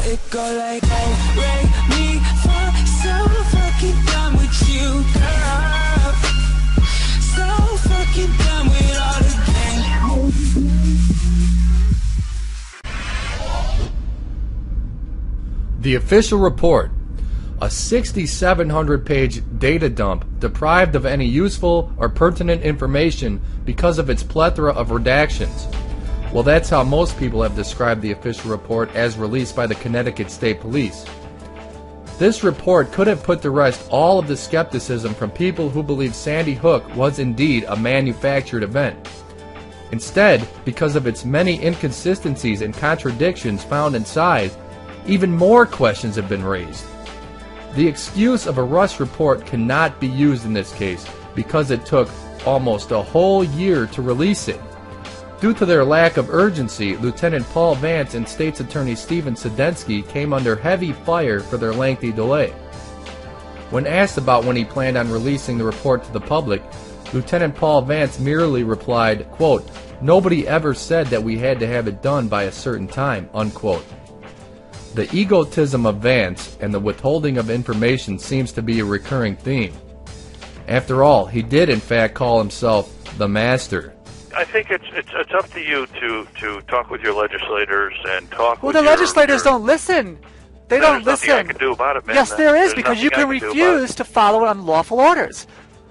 It go like, oh, break me for so fucking done with you, girl. So fucking done with all the game. The official report, a 6,700-page data dump deprived of any useful or pertinent information because of its plethora of redactions. Well, that's how most people have described the official report as released by the Connecticut State Police. This report could have put to rest all of the skepticism from people who believe Sandy Hook was indeed a manufactured event. Instead, because of its many inconsistencies and contradictions found inside, even more questions have been raised. The excuse of a rush report cannot be used in this case because it took almost a whole year to release it. Due to their lack of urgency, Lieutenant Paul Vance and State's Attorney Stephen Sedensky came under heavy fire for their lengthy delay. When asked about when he planned on releasing the report to the public, Lieutenant Paul Vance merely replied, quote, "Nobody ever said that we had to have it done by a certain time," unquote. The egotism of Vance and the withholding of information seems to be a recurring theme. After all, he did in fact call himself the Master. I think it's up to you to talk with your legislators and talk with the legislators don't listen. They don't listen. There's nothing I can do about it, man. Yes, there is, because you can refuse to follow unlawful orders.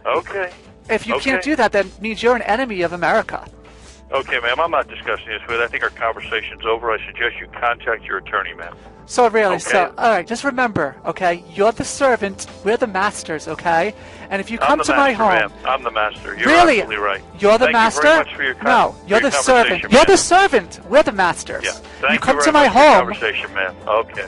Okay. If you can't do that, that means you're an enemy of America. Okay, ma'am, I'm not discussing this with you. I think our conversation's over. I suggest you contact your attorney, ma'am. So really, Okay. all right, just remember, okay, you're the servant, we're the masters, okay? And if you come to my home... Ma'am. I'm the master. You're really? absolutely right. You're the Thank master? You very much for your no, you're the servant. ma'am. You're the servant. We're the masters. Yeah. You Thank come you to very my much for your home... conversation, ma'am. Okay.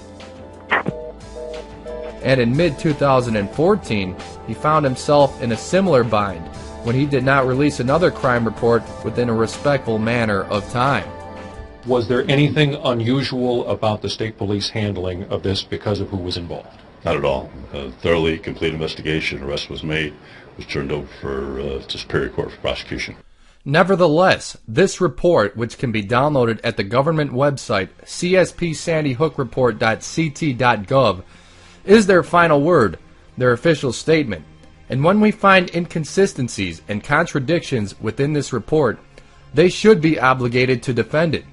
And in mid-2014, he found himself in a similar bind when he did not release another crime report within a respectful manner of time. Was there anything unusual about the state police handling of this because of who was involved? Not at all. A thoroughly complete investigation. Arrest was made, was turned over to Superior Court for prosecution. Nevertheless, this report, which can be downloaded at the government website cspsandyhookreport.ct.gov, is their final word, their official statement. And when we find inconsistencies and contradictions within this report, they should be obligated to defend it.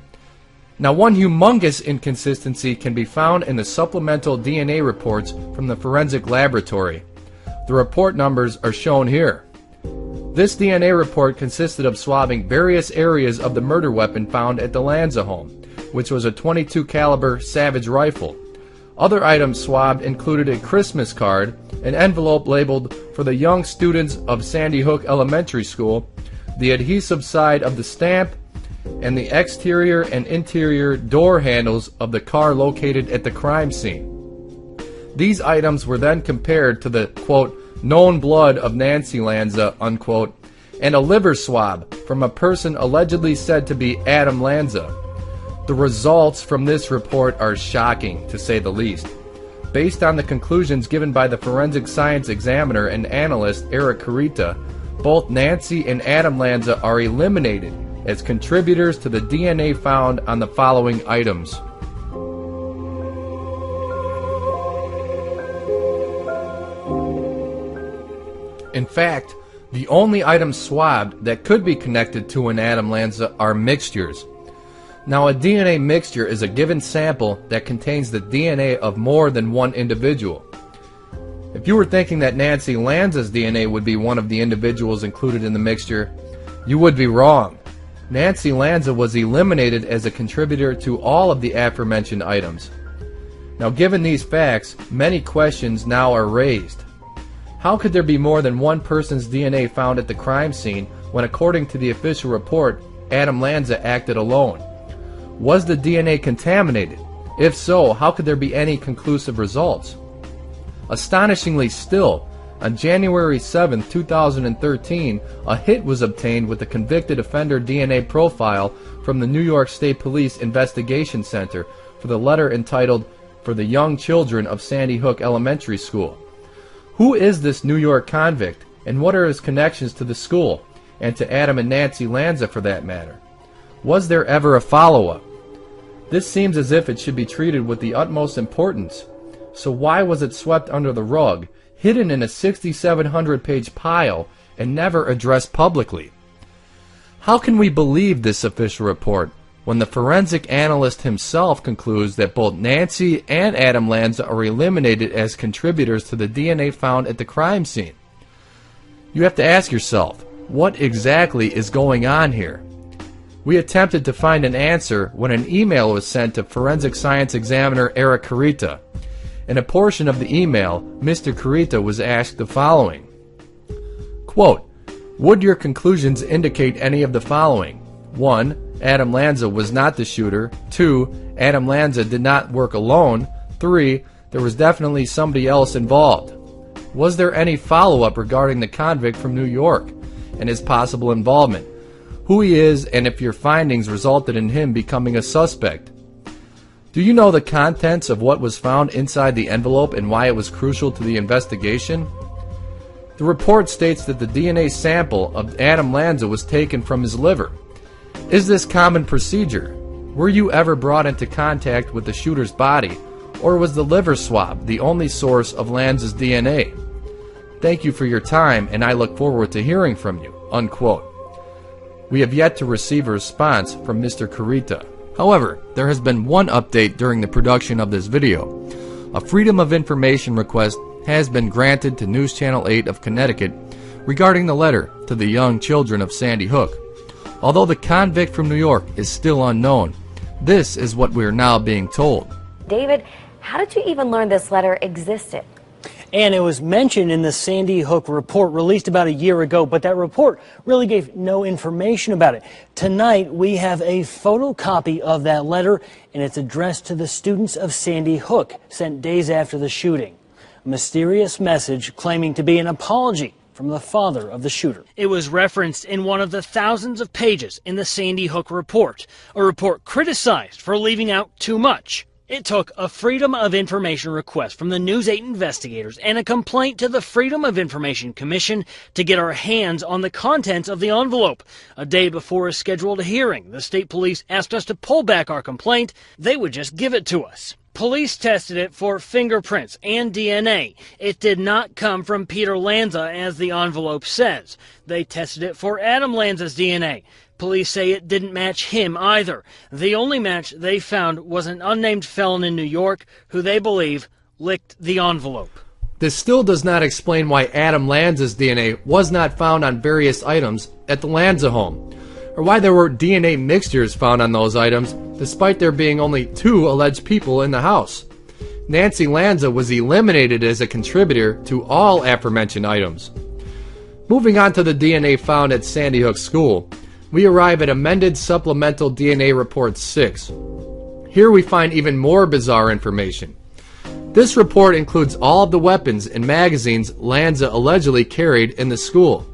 Now, one humongous inconsistency can be found in the supplemental DNA reports from the forensic laboratory. The report numbers are shown here. This DNA report consisted of swabbing various areas of the murder weapon found at the Lanza home, which was a .22 caliber Savage rifle. Other items swabbed included a Christmas card, an envelope labeled "For the young students of Sandy Hook Elementary School," the adhesive side of the stamp, and the exterior and interior door handles of the car located at the crime scene. These items were then compared to the, quote, "known blood of Nancy Lanza," unquote, and a liver swab from a person allegedly said to be Adam Lanza. The results from this report are shocking, to say the least. Based on the conclusions given by the forensic science examiner and analyst Eric Carita, both Nancy and Adam Lanza are eliminated as contributors to the DNA found on the following items. In fact, the only items swabbed that could be connected to an Adam Lanza are mixtures. Now, a DNA mixture is a given sample that contains the DNA of more than one individual. If you were thinking that Nancy Lanza's DNA would be one of the individuals included in the mixture, you would be wrong. Nancy Lanza was eliminated as a contributor to all of the aforementioned items. Now, given these facts, many questions now are raised. How could there be more than one person's DNA found at the crime scene when, according to the official report, Adam Lanza acted alone? Was the DNA contaminated? If so, how could there be any conclusive results? Astonishingly still, on January 7, 2013, a hit was obtained with the convicted offender DNA profile from the New York State Police Investigation Center for the letter entitled "For the Young Children of Sandy Hook Elementary School." Who is this New York convict, and what are his connections to the school, and to Adam and Nancy Lanza for that matter? Was there ever a follow-up? This seems as if it should be treated with the utmost importance. So why was it swept under the rug, hidden in a 6,700-page pile, and never addressed publicly? How can we believe this official report when the forensic analyst himself concludes that both Nancy and Adam Lanza are eliminated as contributors to the DNA found at the crime scene? You have to ask yourself, what exactly is going on here? We attempted to find an answer when an email was sent to forensic science examiner Eric Carita. In a portion of the email, Mr. Carita was asked the following. Quote, would your conclusions indicate any of the following? 1. Adam Lanza was not the shooter. 2. Adam Lanza did not work alone. 3. There was definitely somebody else involved. Was there any follow-up regarding the convict from New York and his possible involvement? Who he is and if your findings resulted in him becoming a suspect? Do you know the contents of what was found inside the envelope and why it was crucial to the investigation? The report states that the DNA sample of Adam Lanza was taken from his liver. Is this common procedure? Were you ever brought into contact with the shooter's body, or was the liver swab the only source of Lanza's DNA? Thank you for your time, and I look forward to hearing from you." Unquote. We have yet to receive a response from Mr. Carita. However, there has been one update during the production of this video. A Freedom of Information request has been granted to News Channel 8 of Connecticut regarding the letter to the young children of Sandy Hook. Although the convict from New York is still unknown, this is what we are now being told. David, how did you even learn this letter existed? And it was mentioned in the Sandy Hook report released about a year ago, but that report really gave no information about it. Tonight, we have a photocopy of that letter, and it's addressed to the students of Sandy Hook, sent days after the shooting. A mysterious message claiming to be an apology from the father of the shooter. It was referenced in one of the thousands of pages in the Sandy Hook report, a report criticized for leaving out too much. It took a Freedom of Information request from the News 8 investigators and a complaint to the Freedom of Information Commission to get our hands on the contents of the envelope. A day before a scheduled hearing, the state police asked us to pull back our complaint. They would just give it to us. Police tested it for fingerprints and DNA. It did not come from Peter Lanza, as the envelope says. They tested it for Adam Lanza's DNA. Police say it didn't match him either. The only match they found was an unnamed felon in New York who they believe licked the envelope. This still does not explain why Adam Lanza's DNA was not found on various items at the Lanza home, or why there were DNA mixtures found on those items despite there being only 2 alleged people in the house. Nancy Lanza was eliminated as a contributor to all aforementioned items. Moving on to the DNA found at Sandy Hook School, we arrive at amended supplemental DNA report 6. Here we find even more bizarre information. This report includes all of the weapons and magazines Lanza allegedly carried in the school.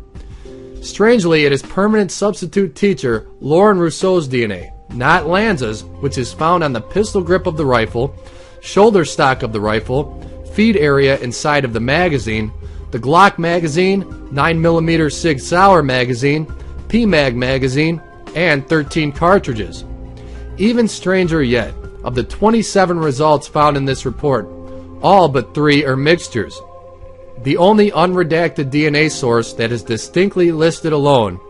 Strangely, it is permanent substitute teacher Lauren Rousseau's DNA, not Lanza's, which is found on the pistol grip of the rifle, shoulder stock of the rifle, feed area inside of the magazine, the Glock magazine, 9mm Sig Sauer magazine, PMag magazine, and 13 cartridges. Even stranger yet, of the 27 results found in this report, all but 3 are mixtures. The only unredacted DNA source that is distinctly listed alone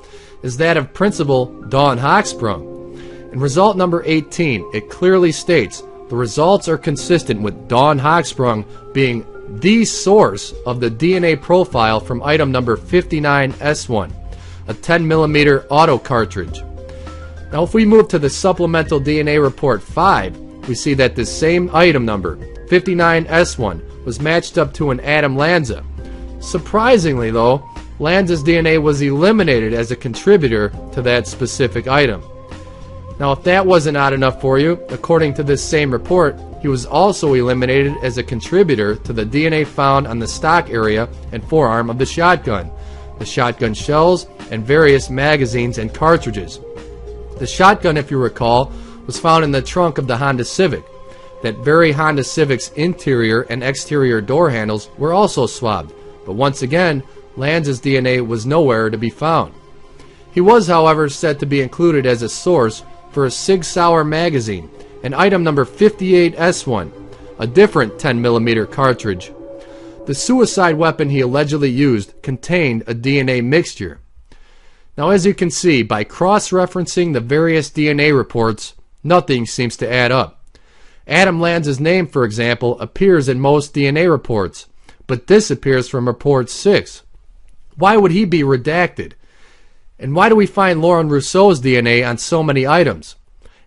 is that of Principal Dawn Hochsprung. In result number 18, it clearly states the results are consistent with Dawn Hochsprung being the source of the DNA profile from item number 59S1. A 10mm auto cartridge. Now if we move to the supplemental DNA report 5, we see that this same item number, 59S1, was matched up to an Adam Lanza. Surprisingly though, Lanza's DNA was eliminated as a contributor to that specific item. Now if that wasn't odd enough for you, according to this same report, he was also eliminated as a contributor to the DNA found on the stock area and forearm of the shotgun, the shotgun shells, and various magazines and cartridges. The shotgun, if you recall, was found in the trunk of the Honda Civic. That very Honda Civic's interior and exterior door handles were also swabbed, but once again, Lanza's DNA was nowhere to be found. He was, however, said to be included as a source for a Sig Sauer magazine, and item number 58S1, a different 10mm cartridge. The suicide weapon he allegedly used contained a DNA mixture. Now, as you can see, by cross-referencing the various DNA reports, nothing seems to add up. Adam Lanza's name, for example, appears in most DNA reports, but disappears from report 6. Why would he be redacted? And why do we find Lauren Rousseau's DNA on so many items?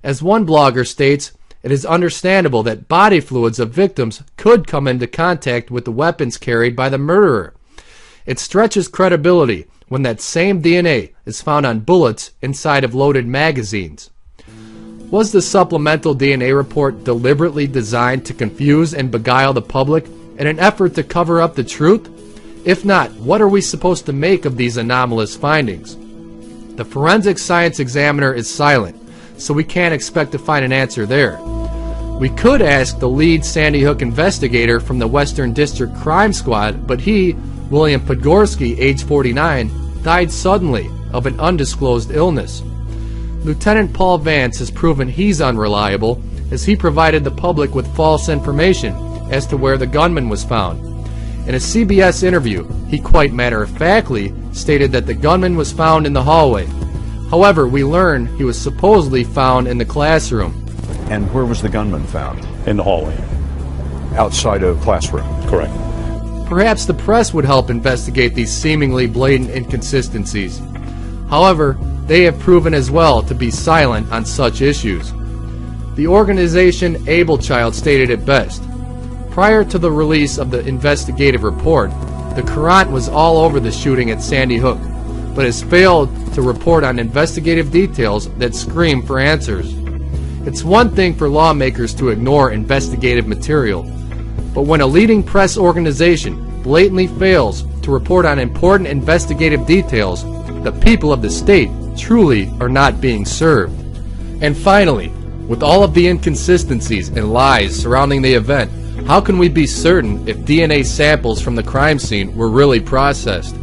As one blogger states, it is understandable that body fluids of victims could come into contact with the weapons carried by the murderer. It stretches credibility when that same DNA is found on bullets inside of loaded magazines. Was the supplemental DNA report deliberately designed to confuse and beguile the public in an effort to cover up the truth? If not, what are we supposed to make of these anomalous findings? The forensic science examiner is silent, so we can't expect to find an answer there. We could ask the lead Sandy Hook investigator from the Western District Crime Squad, but he, William Podgorski, age 49, died suddenly of an undisclosed illness. Lieutenant Paul Vance has proven he's unreliable, as he provided the public with false information as to where the gunman was found. In a CBS interview, he quite matter-of-factly stated that the gunman was found in the hallway. However, we learn he was supposedly found in the classroom. And where was the gunman found? In the hallway. Outside a classroom. Correct. Perhaps the press would help investigate these seemingly blatant inconsistencies. However, they have proven as well to be silent on such issues. The organization Ablechild stated it best. Prior to the release of the investigative report, the Courant was all over the shooting at Sandy Hook, but has failed to report on investigative details that scream for answers. It's one thing for lawmakers to ignore investigative material, but when a leading press organization blatantly fails to report on important investigative details, the people of the state truly are not being served. And finally, with all of the inconsistencies and lies surrounding the event, how can we be certain if DNA samples from the crime scene were really processed?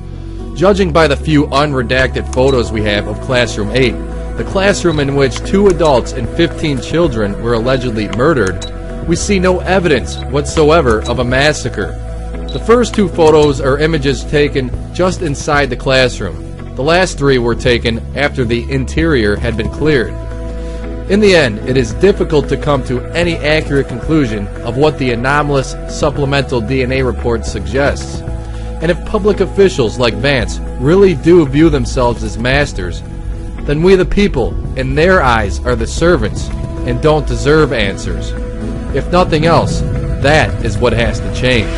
Judging by the few unredacted photos we have of Classroom 8, the classroom in which 2 adults and 15 children were allegedly murdered, we see no evidence whatsoever of a massacre. The first 2 photos are images taken just inside the classroom. The last 3 were taken after the interior had been cleared. In the end, it is difficult to come to any accurate conclusion of what the anomalous supplemental DNA report suggests. And if public officials like Vance really do view themselves as masters, then we the people, in their eyes, are the servants and don't deserve answers. If nothing else, that is what has to change.